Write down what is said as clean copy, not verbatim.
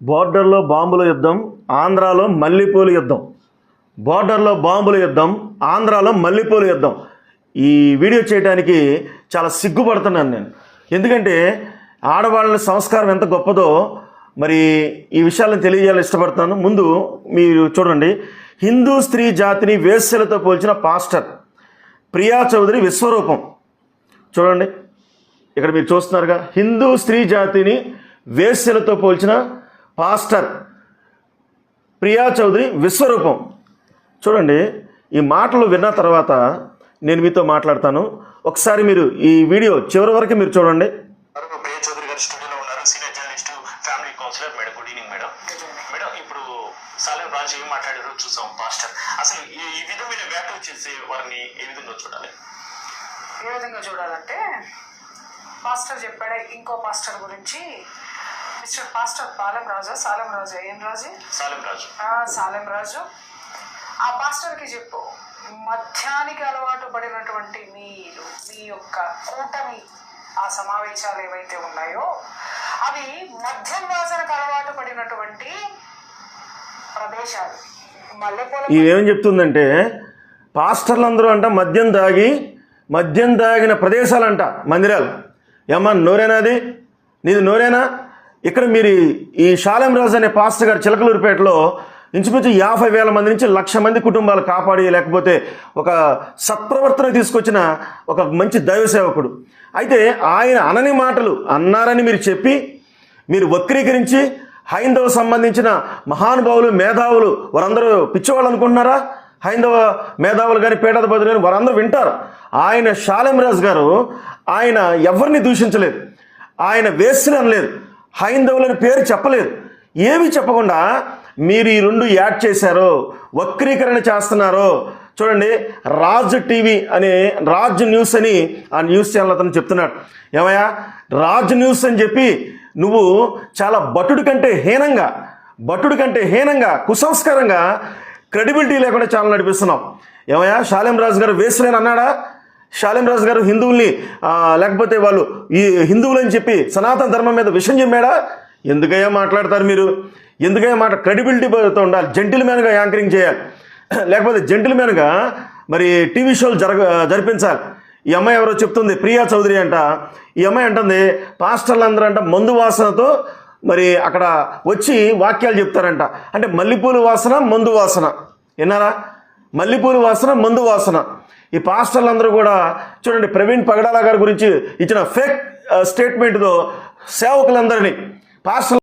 బోర్డర్లో బాంబుల యుద్ధం, ఆంధ్రాలో మల్లెపూల యుద్ధం. బోర్డర్లో బాంబుల యుద్ధం, ఆంధ్రాలో మల్లెపూల యుద్ధం. ఈ వీడియో చేయడానికి చాలా సిగ్గుపడుతున్నాను నేను. ఎందుకంటే ఆడవాళ్ళ సంస్కారం ఎంత గొప్పదో మరి ఈ విషయాలను తెలియజేయాలని ఇష్టపడుతున్నాను. ముందు మీరు చూడండి, హిందూ స్త్రీ జాతిని వేశ్యలతో పోల్చిన పాస్టర్ ప్రియా చౌదరి విశ్వరూపం. చూడండి, ఇక్కడ మీరు చూస్తున్నారుగా, హిందూ స్త్రీ జాతిని వేశ్యలతో పోల్చిన పాస్టర్ ప్రియా చౌదరి విశ్వరూపం. చూడండి, ఈ మాటలు విన్న తర్వాత నేను మీతో మాట్లాడతాను. ఒకసారి మీరు ఈ వీడియో చివరి వరకు మీరు చూడండి. ప్రియా చౌదరి గారు స్టూడియోలో ఉన్నారు, senior journalist, family counsellor. Madam, good evening madam. Madam, ఇప్పుడు సాలెం రాజు ఏం మాట్లాడారో చూసాం. పాస్టర్ అసలు ఈ విధమైన వ్యాఖ్యలు చేసే వారిని ఏ విధంగా చూడాలి? ఏ విధంగా చూడాలంటే, పాస్టర్ చెప్పాడే ఇంకో పాస్టర్ గురించి, మిస్టర్ పాస్టర్ సాలెం రాజు ఏం రాజు సాలెం రాజు ఆ పాస్టర్కి చెప్పు, మద్యానికి అలవాటు పడినటువంటి మీరు, మీ యొక్క కూటమి ఆ సమావేశాలు ఏవైతే ఉన్నాయో అవి మద్యం వాసనకు అలవాటు పడినటువంటి ప్రదేశాలు. ఇవేం చెప్తుందంటే, పాస్టర్లందరూ అంట మద్యం తాగిన ప్రదేశాలంట మందిరాలు. ఏమన్నా నోరేనా అది? నీది నోరేనా? ఇక్కడ మీరు ఈ సాలెం రాజు అనే పాస్టర్ గారు చిలకలూరుపేటలో ఇంచుమించు 50,000 మంది నుంచి 1,00,000 మంది కుటుంబాలు కాపాడి, లేకపోతే ఒక సత్ప్రవర్తన తీసుకొచ్చిన ఒక మంచి దైవ సేవకుడు. అయితే ఆయన అనని మాటలు అన్నారని మీరు చెప్పి, మీరు వక్రీకరించి హైందవ సంబంధించిన మహానుభావులు, మేధావులు వారందరూ పిచ్చివాళ్ళు అనుకుంటున్నారా? హైందవ మేధావులు కానీ పీఠాధిపతులు కానీ వారందరూ వింటారు. ఆయన సాలెం రాజు గారు ఆయన ఎవరిని దూషించలేదు, ఆయన వేశ్యలు అనలేదు, హైందవులని పేరు చెప్పలేదు. ఏమీ చెప్పకుండా మీరు ఈ రెండు యాడ్ చేశారో, వక్రీకరణ చేస్తున్నారో. చూడండి, రాజ్ టీవీ అనే రాజ్ న్యూస్ అని ఆ న్యూస్ ఛానల్ అతను చెప్తున్నాడు. ఏమయ్యా, రాజ్ న్యూస్ అని చెప్పి నువ్వు చాలా భటుడి కంటే హీనంగా కుసంస్కారంగా క్రెడిబిలిటీ లేకుండా ఛానల్ నడిపిస్తున్నావు. ఏమయ్యా, సాలెం రాజు గారు వేశ్యలేని అన్నాడా? సాలెం రాజు గారు హిందువుల్ని లేకపోతే వాళ్ళు ఈ హిందువులని చెప్పి సనాతన ధర్మం మీద విషం చెప్పాడా? ఎందుకయ్యా మాట్లాడతారు మీరు? ఎందుకయ్యా క్రెడిబిలిటీతో ఉండాలి. జెంటిల్మెన్గా యాంకరింగ్ చేయాలి, లేకపోతే జెంటిల్మెన్గా మరి టీవీ షోలు జరిపించాలి. ఈ అమ్మాయి ఎవరో చెప్తుంది, ప్రియా చౌదరి అంట. ఈ అమ్మాయి అంటుంది, పాస్టర్లందరూ అంట మందు వాసనతో మరి అక్కడ వచ్చి వాక్యాలు చెప్తారంట. అంటే మల్లెపూలు వాసన, మందు వాసన. విన్నారా? మల్లెపూలు వాసన, మందు వాసన. ఈ పాస్టర్లందరూ కూడా చూడండి, ప్రవీణ్ పగడాల గారి గురించి ఇచ్చిన ఫేక్ స్టేట్మెంట్తో సేవకులందరినీ పాస్టర్